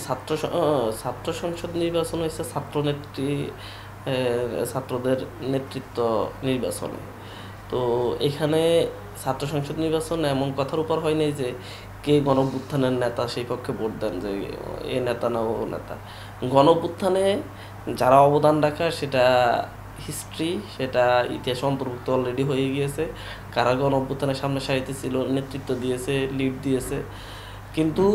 ছাত্র সংসদ নির্বাচন হয়েছে ছাত্রদের নেতৃত্ব নির্বাচনে। তো এখানে ছাত্র সংসদ নির্বাচন এমন কথার উপর হয় নাই যে কে গণঅভ্যুত্থানের নেতা সেই পক্ষে ভোট দেন যে এ নেতা না ও নেতা। গণঅভ্যুত্থানে যারা অবদান রাখা সেটা হিস্ট্রি, সেটা ইতিহাসে অন্তর্ভুক্ত অলরেডি হয়ে গিয়েছে। কারা গণঅভ্যুত্থানের সামনে সারিতে ছিল, নেতৃত্ব দিয়েছে, লিড দিয়েছে। কিন্তু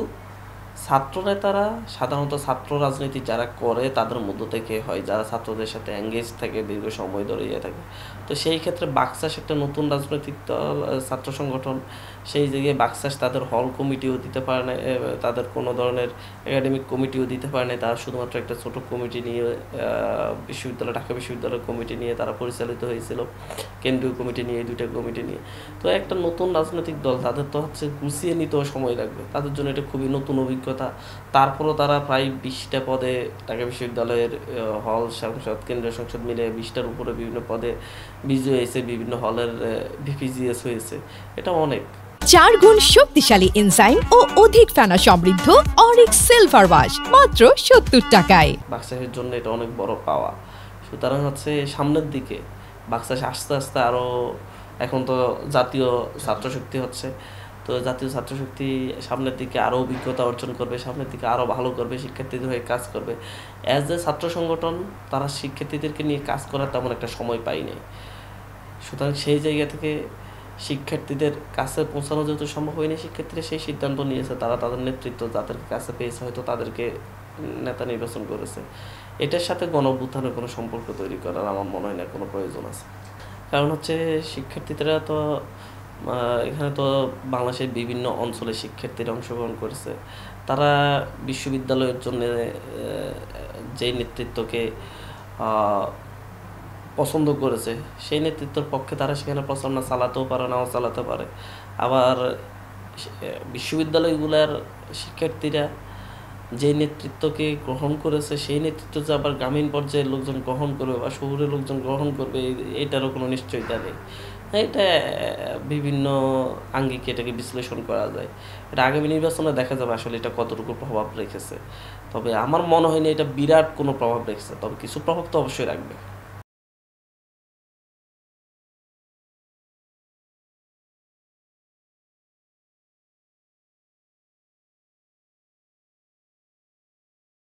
ছাত্র নেতারা সাধারণত ছাত্র রাজনীতি যারা করে তাদের মধ্য থেকে হয়, যারা ছাত্রদের সাথে এঙ্গেজ থাকে, দীর্ঘ সময় ধরে ইয়ে থাকে। তো সেই ক্ষেত্রে বাকশাস একটা নতুন রাজনৈতিক দল, ছাত্র সংগঠন। সেই জায়গায় বাকশাস তাদের হল কমিটিও দিতে পারে না, তাদের কোনো ধরনের একাডেমিক কমিটিও দিতে পারে না। তারা শুধুমাত্র একটা ছোট কমিটি নিয়ে, ঢাকা বিশ্ববিদ্যালয়ের কমিটি নিয়ে তারা পরিচালিত হয়েছিল, কেন্দ্রীয় কমিটি নিয়ে, দুইটা কমিটি নিয়ে। তো একটা নতুন রাজনৈতিক দল, তাদের তো হচ্ছে গুছিয়ে নিতেও সময় লাগবে, তাদের জন্য এটা খুবই নতুন অভিজ্ঞতা। তারপরও তারা প্রায় 20টা পদে ঢাকা বিশ্ববিদ্যালয়ের হল সংসদ, কেন্দ্রীয় সংসদ মিলে 20টার উপরে বিভিন্ন পদে বিজয়ী হয়েছে, বিভিন্ন হলের ভিপিজিএস হয়েছে। এটা অনেক। 4 গুণ শক্তিশালী এনজাইম ও অধিক ফেনা সমৃদ্ধ অরিক্স সিলভার ওয়াশ মাত্র 70 টাকায়। বাকশাসের জন্য এটা অনেক বড় পাওয়া। সুতরাং হচ্ছে সামনের দিকে বাকশাস আস্তে আস্তে আরও, এখন তো জাতীয় ছাত্রশক্তি হচ্ছে, তো জাতীয় ছাত্রশক্তি সামনের দিকে আরও অভিজ্ঞতা অর্জন করবে, সামনের দিকে আরও ভালো করবে, শিক্ষার্থীদের হয়ে কাজ করবে। অ্যাজ এ ছাত্র সংগঠন তারা শিক্ষার্থীদেরকে নিয়ে কাজ করার তেমন একটা সময় পাই নাই। সুতরাং সেই জায়গা থেকে শিক্ষার্থীদের কাছে পৌঁছানো যেহেতু সম্ভব হয়নি, শিক্ষার্থীরা সেই সিদ্ধান্ত নিয়েছে, তারা তাদের নেতৃত্ব যাদেরকে কাছে পেয়েছে হয়তো তাদেরকে নেতা নির্বাচন করেছে। এটার সাথে গণঅভ্যুত্থানের কোনো সম্পর্ক তৈরি করার আমার মনে হয় না কোনো প্রয়োজন আছে। কারণ হচ্ছে শিক্ষার্থীরা তো এখানে তো বাংলাদেশের বিভিন্ন অঞ্চলে শিক্ষার্থীরা অংশগ্রহণ করেছে। তারা বিশ্ববিদ্যালয়ের জন্য যেই নেতৃত্বকে পছন্দ করেছে, সেই নেতৃত্বের পক্ষে তারা সেখানে প্রচারণা চালাতেও পারে, নাও চালাতে পারে। আবার বিশ্ববিদ্যালয়গুলোর শিক্ষার্থীরা যে নেতৃত্বকে গ্রহণ করেছে সেই নেতৃত্ব যে আবার গ্রামীণ পর্যায়ের লোকজন গ্রহণ করবে বা শহুরের লোকজন গ্রহণ করবে, এটারও কোনো নিশ্চয়তা নেই। এটা বিভিন্ন আঙ্গিকে এটাকে বিশ্লেষণ করা যায়। এটা আগামী নির্বাচনে দেখা যাবে আসলে এটা কতটুকু প্রভাব রেখেছে। তবে আমার মনে হয় না এটা বিরাট কোনো প্রভাব রেখেছে, তবে কিছু প্রভাব তো অবশ্যই রাখবে।